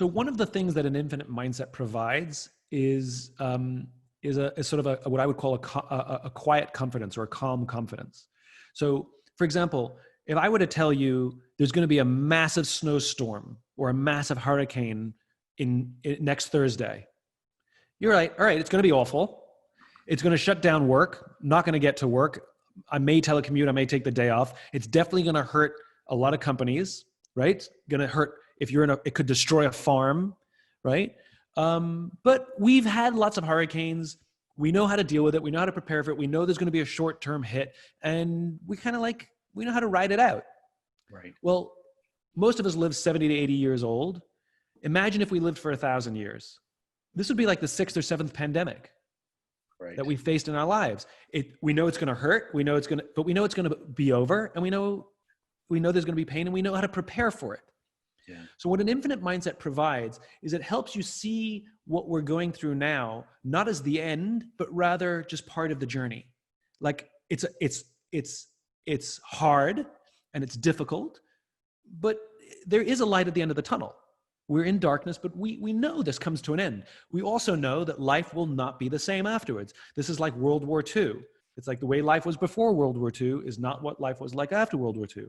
So one of the things that an infinite mindset provides is sort of what I would call a quiet confidence or a calm confidence. So, for example, if I were to tell you there's going to be a massive snowstorm or a massive hurricane in next Thursday, you're like, all right, it's going to be awful. It's going to shut down work. Not going to get to work. I may telecommute. I may take the day off. It's definitely going to hurt a lot of companies, right? Going to hurt if you're it could destroy a farm, right? But we've had lots of hurricanes. We know how to deal with it. We know how to prepare for it. We know there's going to be a short-term hit, and we know how to ride it out. Right. Well, most of us live 70 to 80 years old. Imagine if we lived for 1,000 years. This would be like the 6th or 7th pandemic that we faced in our lives. We know it's going to hurt. But we know it's going to be over, and we know there's going to be pain, and we know how to prepare for it. Yeah. So what an infinite mindset provides is it helps you see what we're going through now, not as the end, but rather just part of the journey. Like it's hard and it's difficult, but there is a light at the end of the tunnel. We're in darkness, but we know this comes to an end. We also know that life will not be the same afterwards. This is like World War II. It's like the way life was before World War II is not what life was like after World War II.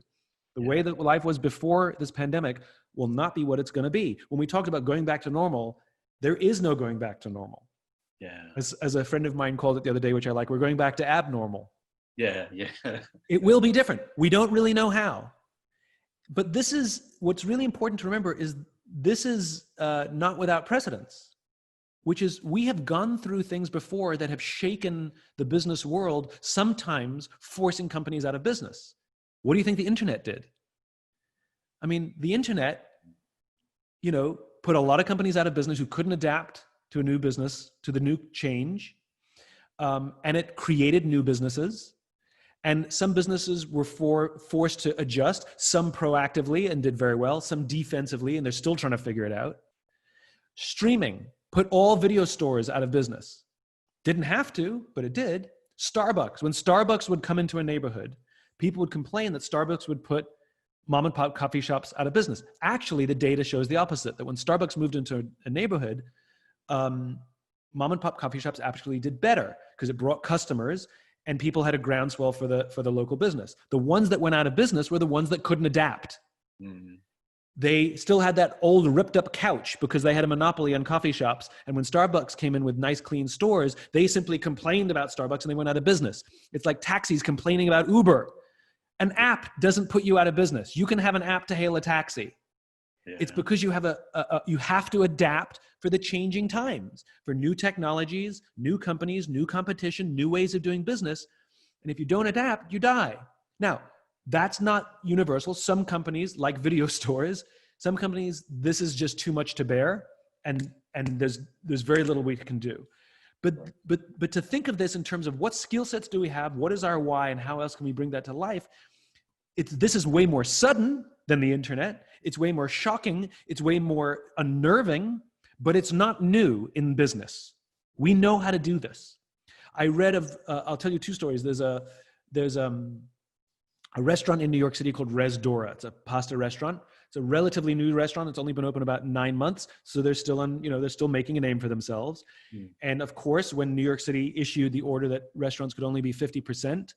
The way that life was before this pandemic will not be what it's going to be. When we talked about going back to normal, there is no going back to normal. Yeah. As a friend of mine called it the other day, which I like, we're going back to abnormal. Yeah. It will be different. We don't really know how. But this is, what's really important to remember is this is not without precedence, which is we have gone through things before that have shaken the business world, sometimes forcing companies out of business. What do you think the internet did? I mean, the internet, put a lot of companies out of business who couldn't adapt to a new business, to the new change. And it created new businesses. And some businesses were forced to adjust, some proactively and did very well, some defensively, and they're still trying to figure it out. Streaming put all video stores out of business. Didn't have to, but it did. Starbucks, when Starbucks would come into a neighborhood, people would complain that Starbucks would put mom and pop coffee shops out of business. Actually, the data shows the opposite, that when Starbucks moved into a neighborhood, mom and pop coffee shops actually did better because it brought customers and people had a groundswell for the local business. The ones that went out of business were the ones that couldn't adapt. Mm-hmm. They still had that old ripped up couch because they had a monopoly on coffee shops. And when Starbucks came in with nice, clean stores, they simply complained about Starbucks and they went out of business. It's like taxis complaining about Uber. An app doesn't put you out of business. You can have an app to hail a taxi. Yeah. It's because you have you have to adapt for the changing times, for new technologies, new companies, new competition, new ways of doing business. And if you don't adapt, you die. Now, that's not universal. Some companies, like video stores, some companies, this is just too much to bear, and there's very little we can do. But to think of this in terms of what skill sets do we have, what is our why, and how else can we bring that to life? This is way more sudden than the internet. It's way more shocking. It's way more unnerving, but it's not new in business. We know how to do this. I read I'll tell you two stories. There's a restaurant in New York City called Res Dora. It's a pasta restaurant. It's a relatively new restaurant. It's only been open about 9 months. So they're still they're still making a name for themselves. Mm. And of course, when New York City issued the order that restaurants could only be 50%,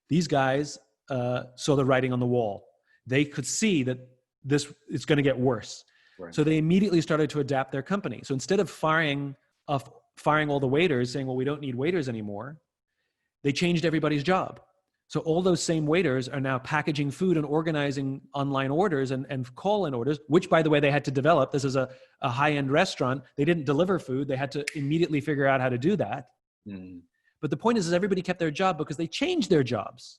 these guys saw the writing on the wall. They could see that this is going to get worse. Right. So they immediately started to adapt their company. So instead of firing all the waiters, saying, well, we don't need waiters anymore, they changed everybody's job. So all those same waiters are now packaging food and organizing online orders and call-in orders, which, by the way, they had to develop. This is a high-end restaurant. They didn't deliver food. They had to immediately figure out how to do that. Mm. But the point is everybody kept their job because they changed their jobs.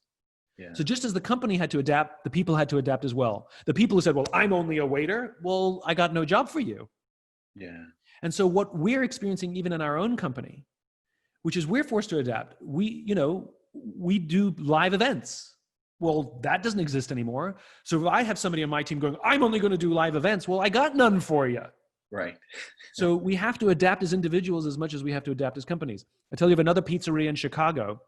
Yeah. So just as the company had to adapt, the people had to adapt as well. The people who said, well, I'm only a waiter, well, I got no job for you. Yeah. And so what we're experiencing even in our own company, which is we're forced to adapt. We do live events. Well, that doesn't exist anymore. So if I have somebody on my team going, I'm only going to do live events, well, I got none for you. Right. So we have to adapt as individuals as much as we have to adapt as companies. I tell you of another pizzeria in Chicago.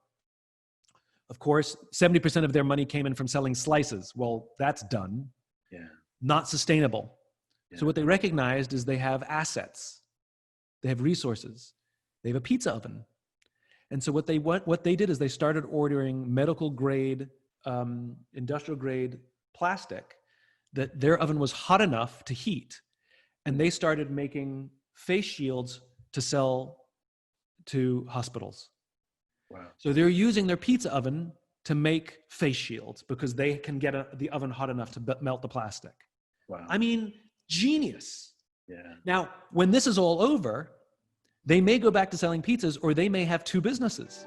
Of course, 70% of their money came in from selling slices. Well, that's done. Yeah. Not sustainable. So what they recognized is they have assets, they have resources, they have a pizza oven. And so what they did is they started ordering medical grade, industrial grade plastic that their oven was hot enough to heat. And they started making face shields to sell to hospitals. Wow. So they're using their pizza oven to make face shields because they can get the oven hot enough to melt the plastic. Wow. I mean, genius. Yeah. Now, when this is all over, they may go back to selling pizzas or they may have two businesses.